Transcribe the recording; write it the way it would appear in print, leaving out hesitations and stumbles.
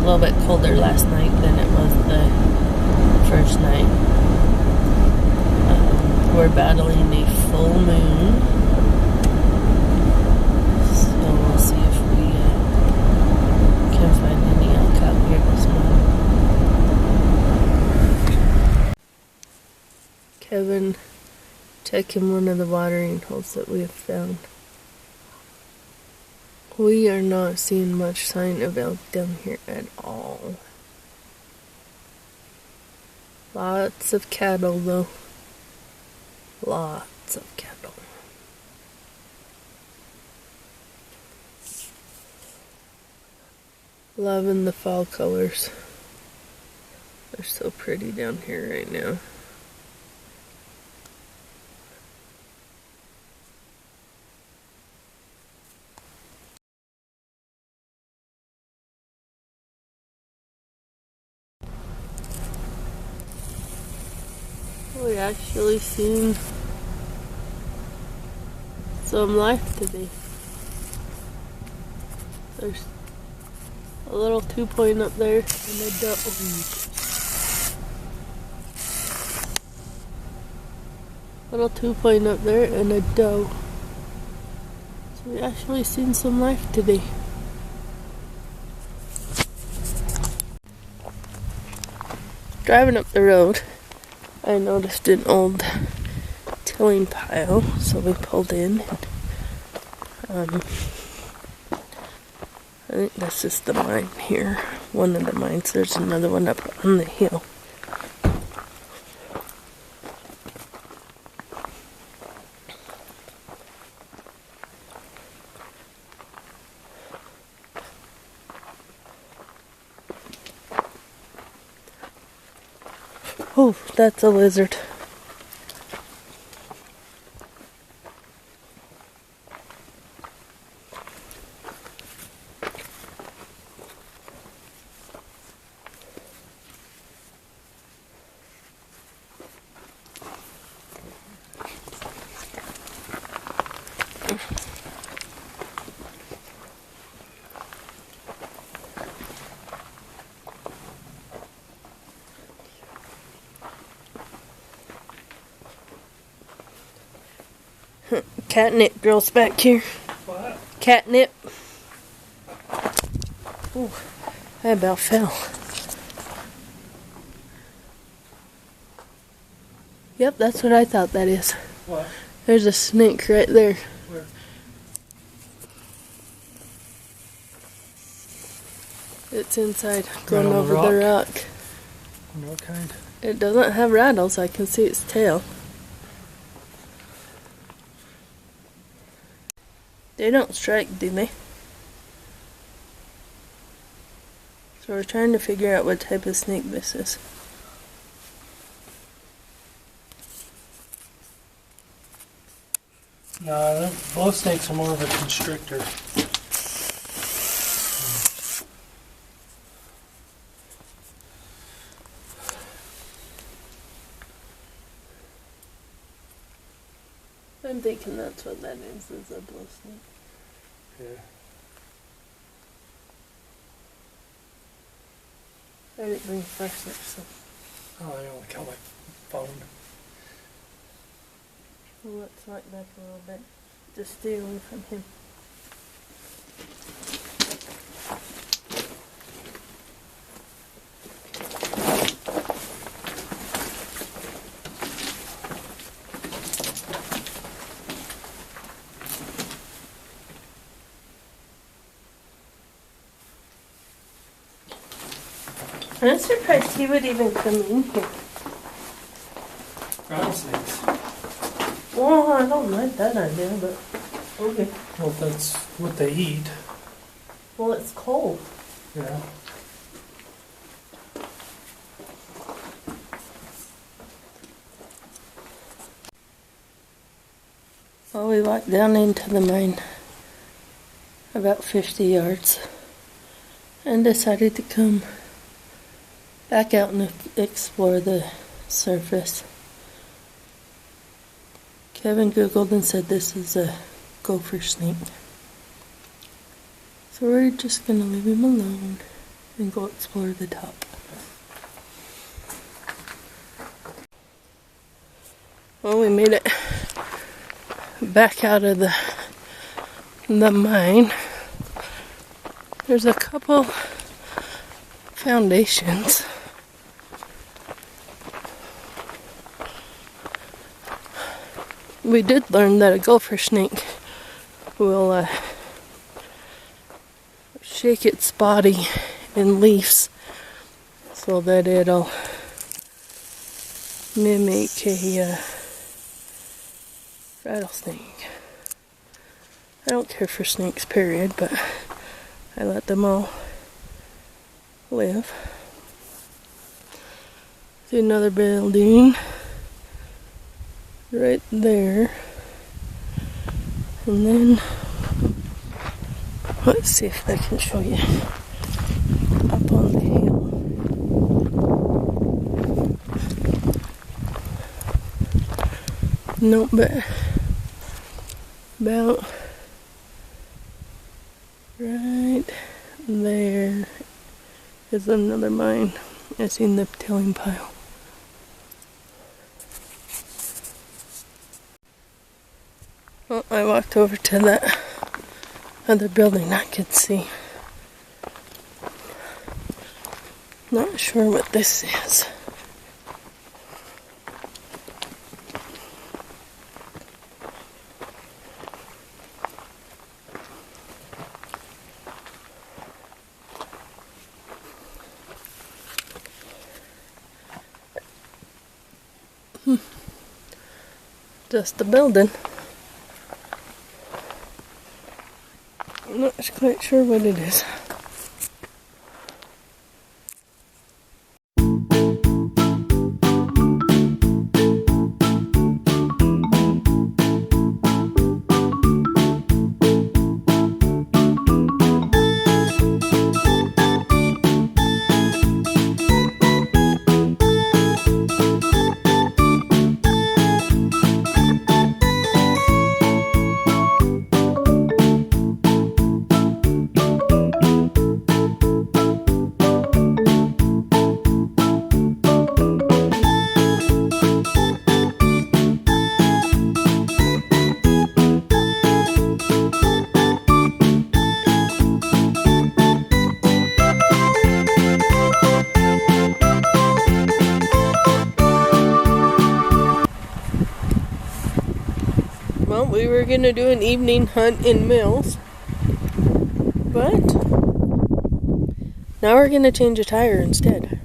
little bit colder last night than it was the first night. We're battling the full moon, so we'll see if we can find any elk out here this morning. Kevin checking one of the watering holes that we have found. We are not seeing much sign of elk down here at all. Lots of cattle though. Lots of cattle. Loving the fall colors. They're so pretty down here right now. We actually seen some life today. There's a little 2-point up there and a doe. Little 2-point up there and a doe. So we actually seen some life today. Driving up the road, I noticed an old tilling pile, so we pulled in. I think this is the mine here. One of the mines. There's another one up on the hill. Oh, that's a lizard. Catnip girls back here. What? Catnip. Ooh, I about fell. Yep, that's what I thought that is. What? There's a snake right there. Where? It's inside, going on over the the rock. What kind? It doesn't have rattles. I can see its tail. They don't strike, do they? So we're trying to figure out what type of snake this is. No, both snakes are more of a constrictor. I'm thinking that's what that is a blow snake. Yeah. I didn't bring a flashlight, so. Oh, I only got my phone. Well, let's knock back a little bit. Just stay away from him. I'm surprised he would even come in here. Rattlesnakes. Well, I don't like that idea, but okay. Well, that's what they eat. Well, it's cold. Yeah. Well, we walked down into the mine about 50 yards and decided to come back out and explore the surface. Kevin Googled and said this is a gopher snake. So we're just going to leave him alone. and go explore the top. Well, we made it back out of the mine. There's a couple foundations. We did learn that a gopher snake will shake its body in leaves so that it'll mimic a rattlesnake. I don't care for snakes, period, but I let them all live. See another building right there. And then, let's see if I can show you up on the hill. No, but about right there is another mine. I seen the tilling pile. Well, I walked over to that other building I could see. Not sure what this is. Just a building. I'm not quite sure what it is. Well, we were going to do an evening hunt in Mills, but now we're going to change a tire instead.